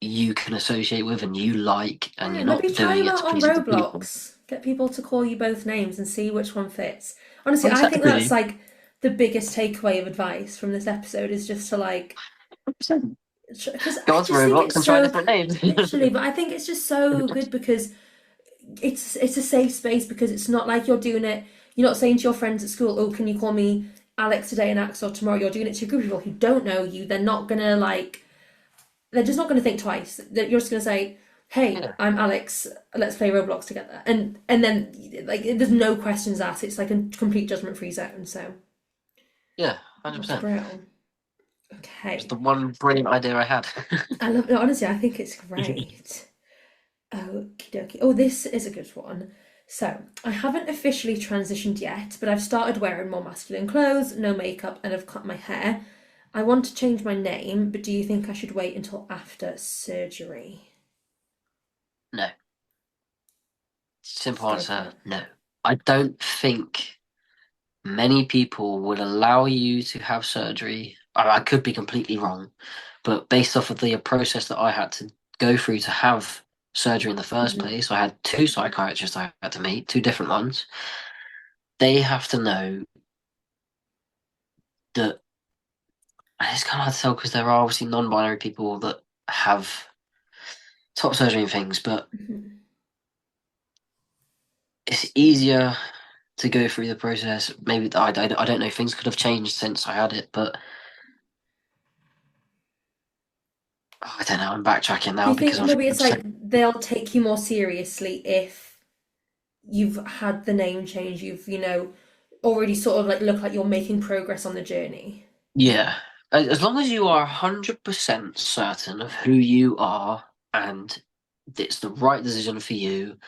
you can associate with and you like, and Yeah, you're maybe not try doing them it out to on please other people. Roblox. Get people to call you both names and see which one fits. Honestly, Well, I think that's exactly. like the biggest takeaway of advice from this episode is just to like, because Go I on to just think Roblox it's and try so, different names. literally, but I think it's just so good because it's a safe space because it's not like you're doing it. You're not saying to your friends at school, "Oh, can you call me Alex today and Axel tomorrow?" You're doing it to a group of people who don't know you. They're not gonna like. They're just not gonna think twice. You're just gonna say, "Hey, Yeah, I'm Alex. Let's play Roblox together." And then like there's no questions asked. It's like a complete judgment free zone. So yeah, that's 100%. brilliant. It's Okay, the one brilliant idea I had. I love. No, honestly, I think it's great. Okie dokie. Oh, this is a good one. So, I haven't officially transitioned yet, but I've started wearing more masculine clothes, no makeup, and I've cut my hair. I want to change my name, but do you think I should wait until after surgery? No. Just Simple go for answer, it. no. I don't think many people would allow you to have surgery. I could be completely wrong, but based off of the process that I had to go through to have surgery in the first Hmm. place, I had two psychiatrists I had to meet, two different ones. They have to know that, and it's kind of hard to tell because there are obviously non-binary people that have top surgery and things, but Hmm. it's easier to go through the process. Maybe I don't know. Things could have changed since I had it, but I don't know. I'm backtracking Do now you because think I was maybe it's upset. like they'll take you more seriously if you've had the name change, you've already sort of like look like you're making progress on the journey? Yeah, as long as you are 100% certain of who you are and it's the right decision for you,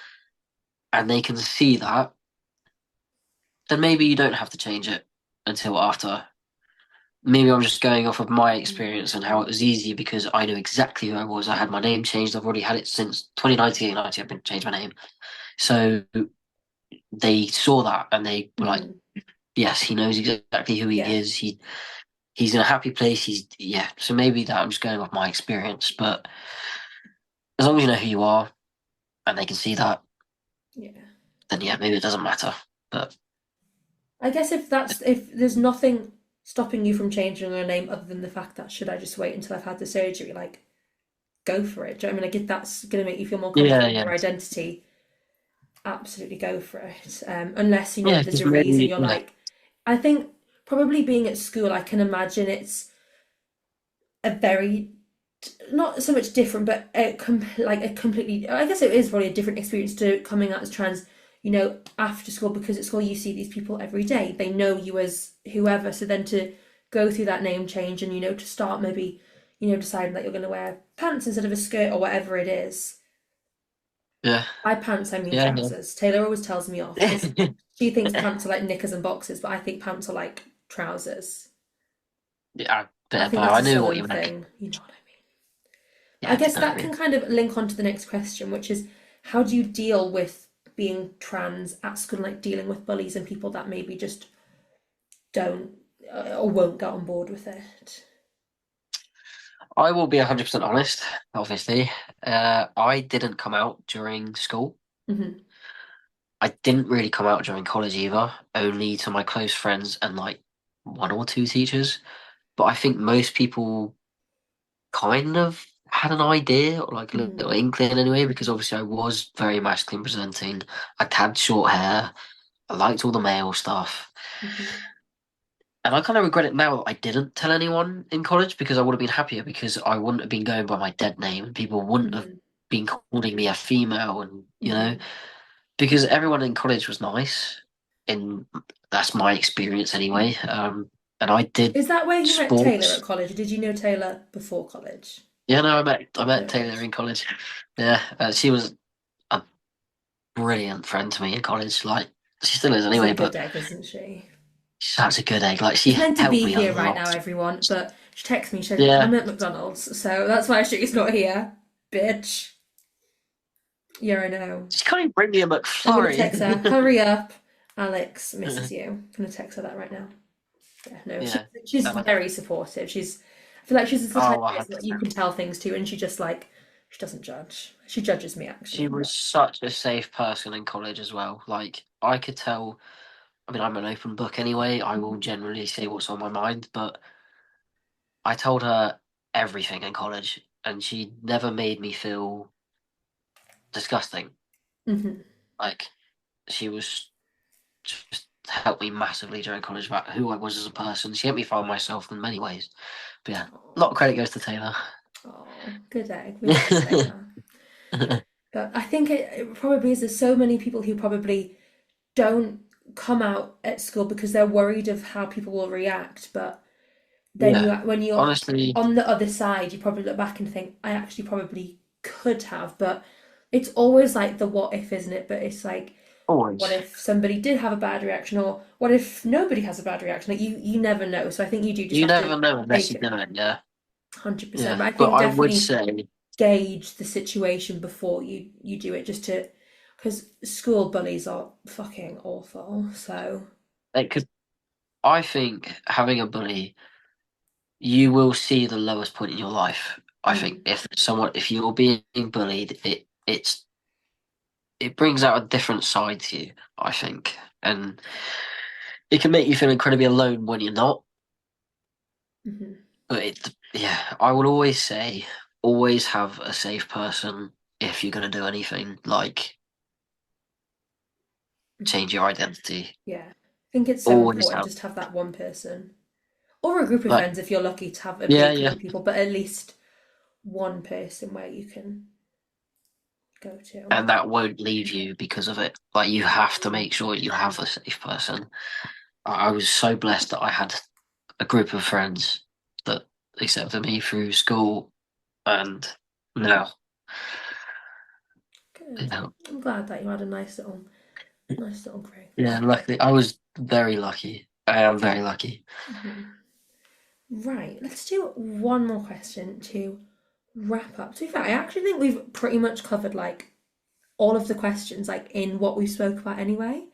and they can see that, then maybe you don't have to change it until after. Maybe I'm just going off of my experience and how it was easier because I knew exactly who I was. I had my name changed. I've already had it since 2019. I've been changed my name. So they saw that and they were like, Hmm. yes, he knows exactly who he Yeah, is. He's in a happy place. Yeah. So maybe that I'm just going off my experience, but as long as you know who you are and they can see that, yeah. then yeah, maybe it doesn't matter. But I guess if there's nothing stopping you from changing your name other than the fact that should I just wait until I've had the surgery, like go for it. Do you know what I mean? Like if that's gonna make you feel more Yeah, comfortable in yeah, your identity, absolutely go for it. Unless you know yeah. there's Because a reason maybe, you're yeah, like, I think probably being at school, I can imagine it's a very not so much different, but like a completely. I guess it is probably a different experience to coming out as trans. You know, after school because at school you see these people every day. They know you as whoever. So then to go through that name change and to start maybe deciding that you're going to wear pants instead of a skirt or whatever it is. yeah, By pants I mean yeah, trousers. Taylor always tells me off because yeah. she thinks pants are like knickers and boxes, but I think pants are like trousers. Yeah, a bit I of think both. that's I a knew what southern you meant. thing. You know what I mean? Yeah, I I did guess know what that you can mean. kind of link on to the next question, which is how do you deal with being trans at school, like dealing with bullies and people that maybe just don't or won't get on board with it? I will be 100% honest, obviously. I didn't come out during school. Hmm. I didn't really come out during college either, only to my close friends and like one or two teachers. But I think most people kind of had an idea or like a Hmm. little inkling anyway, because obviously I was very masculine presenting. I'd had short hair. I liked all the male stuff. Hmm. And I kind of regret it now that I didn't tell anyone in college because I would have been happier because I wouldn't have been going by my dead name and people wouldn't have Hmm. been calling me a female and Hmm. because everyone in college was nice and that's my experience anyway. And I did Is that where you met Taylor at sports. college, or did you know Taylor before college? Yeah, no, I met Taylor Perfect. in college. Yeah, she was a brilliant friend to me in college. Like she still is She's a anyway, good but egg, isn't she? she's such a good egg. Like she She's meant to helped be me a here right now, lot. everyone, but she texted me, she said, Yeah, I'm at McDonald's, so that's why she's not here. Bitch. Yeah, I know. just can't even bring me a I'm gonna text her, McFlurry. hurry up, Alex misses you. I'm gonna text her that right now. Yeah, no, she's Yeah. she's And very supportive. I feel like she's the type oh, of person that you 100%. can tell things to, and she just like she doesn't judge. She judges me She actually, was but such a safe person in college as well. Like I could tell. I mean, I'm an open book anyway. I will generally say what's on my mind, but I told her everything in college, and she never made me feel disgusting. Mhm. Like she was just helped me massively during college about who I was as a person. She helped me find myself in many ways. But yeah, a lot Oh, of credit goes to Taylor. oh, good egg. We love a Taylor. But I think it probably is. There's so many people who probably don't come out at school because they're worried of how people will react. But then Yeah, when you're honestly, on the other side, you probably look back and think, I actually probably could have. But it's always like the what if, isn't it? But it's like, what always. if somebody did have a bad reaction, or what if nobody has a bad reaction? Like you never know. So I think you do just You have to never know unless take you it do it. Yeah, 100%. yeah. But I But think I would definitely say, gauge the situation before you do it, just to because school bullies are fucking awful. So. because I think having a bully, you will see the lowest point in your life. I think Mm. if you're being bullied, it brings out a different side to you. I think, and it can make you feel incredibly alone when you're not. Hmm. But yeah, I would always say, always have a safe person if you're gonna do anything like change your identity. Yeah, I think it's so Always important have just to have that one person or a group of like friends if you're lucky to have a yeah, big group yeah. of people, but at least one person where you can go to. And that won't leave you because of it. Like you have to make sure you have a safe person. I was so blessed that I had a group of friends that accepted me through school and now, you Good. know, I'm glad that you had a nice little group. yeah, luckily I was very lucky. I am very lucky. Hmm. Right, let's do one more question to wrap up. To be fair, I actually think we've pretty much covered like all of the questions like in what we spoke about anyway.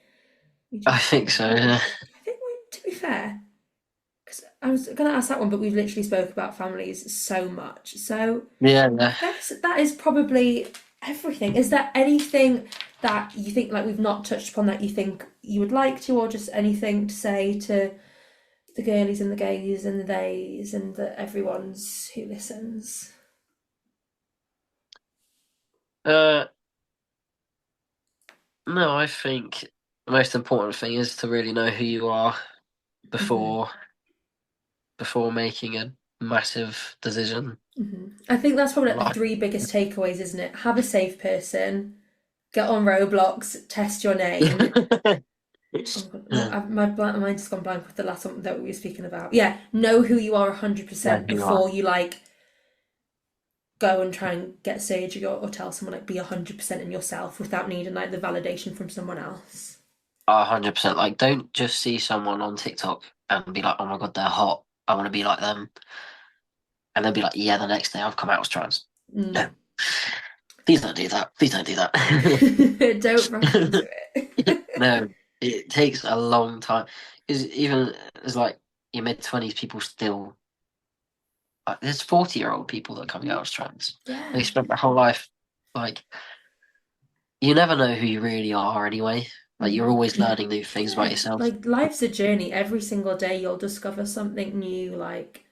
We I just, think so. Yeah, I think we, to be fair, because I was going to ask that one, but we've literally spoke about families so much. So yeah, I yeah. guess that is probably everything. Is there anything that you think like we've not touched upon that you think you would like to, or just anything to say to the girlies and the gays and the theys and the everyone's who listens? Uh, no, I think the most important thing is to really know who you are Mm-hmm. before making a massive decision. Mm-hmm. I think that's probably like the Like, three biggest takeaways, isn't it? Have a safe person, get on Roblox, test your name. Oh my God, my mind's just gone blank with the last one that we were speaking about. Yeah, know who you are know 100% who you are. before you like go and try and get surgery, or tell someone like be 100% in yourself without needing like the validation from someone else. 100%. Like, don't just see someone on TikTok and be like, "Oh my God, they're hot. I want to be like them," and then be like, "Yeah, the next day I've come out as trans." No, Mm. please don't do that. Please don't do that. Don't rush into it. No, it takes a long time. Because even as like your mid-20s, people still like there's 40-year-old people that are coming out as trans. They Yeah. spent their whole life like you never know who you really are anyway. Like you're Mm. always learning new things about Yeah, yourself. like life's a journey. Every single day you'll discover something new, like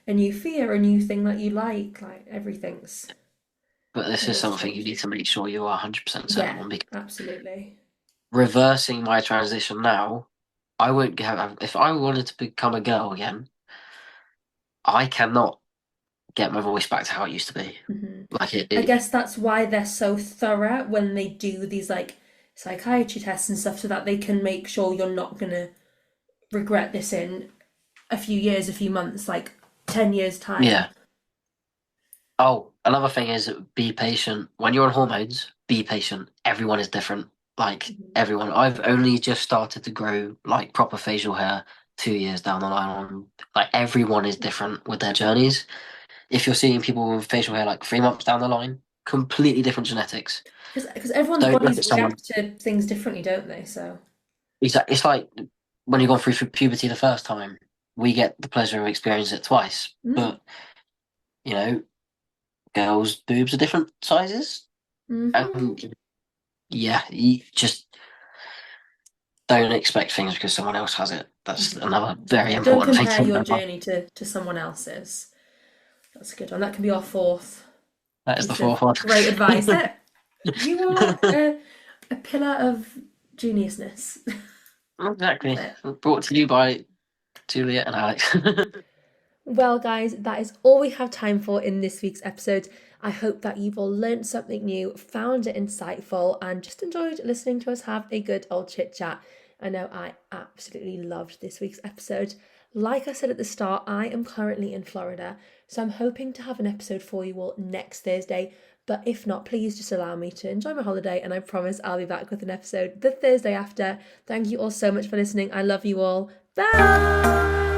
a new fear, a new thing that you like everything's But this is always something you need to changing. make sure you are 100% certain Yeah, on. Because absolutely. reversing my transition now, I won't get. If I wanted to become a girl again, I cannot get my voice back to how it used to be. Hmm. Like I guess that's why they're so thorough when they do these like psychiatry tests and stuff, so that they can make sure you're not gonna regret this in a few years, a few months, like 10 years' time. yeah. Oh, another thing is be patient. When you're on hormones, be patient. Everyone is different. Like Mhm. everyone. I've only just started to grow like proper facial hair 2 years down the line. Like everyone is different with their journeys. If you're seeing people with facial hair like 3 months down the line, completely different genetics. Because everyone's Don't look bodies at someone. react to things differently, don't they? So. It's like when you've gone through puberty the first time, we get the pleasure of experiencing it twice. Mm. But you know, girls' boobs are different sizes, Hmm. and yeah, you just don't expect things because someone else has it. That's Hmm. another very Yeah, don't important thing compare to your remember. journey to someone else's. That's a good one. That can be our fourth That is the piece of fourth one. great advice. There, you are a pillar of geniusness. Love Exactly. it. Brought to you by Juliet and Alex. Well, guys, that is all we have time for in this week's episode. I hope that you've all learned something new, found it insightful, and just enjoyed listening to us have a good old chit chat. I know I absolutely loved this week's episode. Like I said at the start, I am currently in Florida, so I'm hoping to have an episode for you all next Thursday. But if not, please just allow me to enjoy my holiday, and I promise I'll be back with an episode the Thursday after. Thank you all so much for listening. I love you all. Bye!